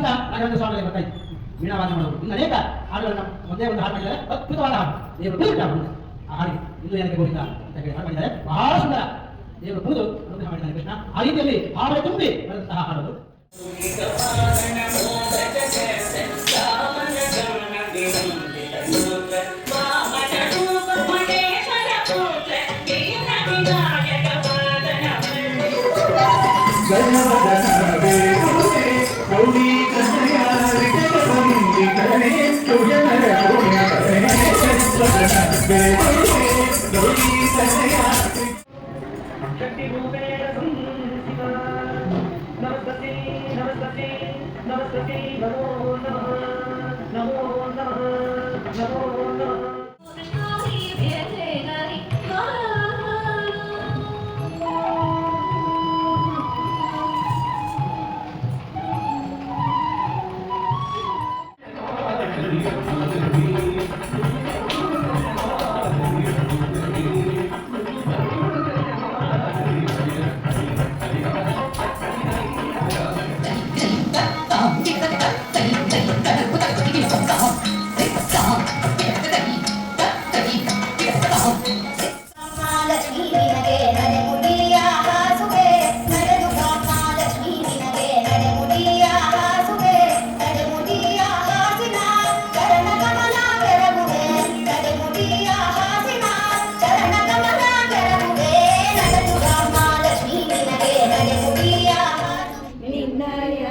ಅದ್ಭುತ ರಾಘವೇಂದ್ರ ಸ್ವಾಮಿಗಳಿಗೆ ಬರ್ತಾ ಇತ್ತು ವೀಣಾವಾದನ ಮಾಡೋದು. ಇನ್ನು ಅನೇಕ ಹಾಡುಗಳನ್ನ ಒಂದೇ ಒಂದು ಹಾಡು ಮಾಡಿದ್ದಾರೆ, ಅದ್ಭುತವಾದ ಹಾಡು. ದೇವರು ಕುಳಿತು ಹಾಡು ಆ ಹಾಡಿಗೆ ಇನ್ನು ಏನಕ್ಕೆ ಗೋವಿಂದ ಅಂತ ಹೇಳಿ ಹಾಡು ಮಾಡಿದ್ದಾರೆ, ಬಹಳ ಸುಂದರ. ದೇವರು ಕುಳಿತು ಅನುಗ್ರಹ ಮಾಡಿದ್ದಾರೆ ಕೃಷ್ಣ. ಆ ರೀತಿಯಲ್ಲಿ ಭಾವನೆ ತುಂಬಿ ಬರೆದಂತಹ ಹಾಡೋದು. ನಿನ್ನಯ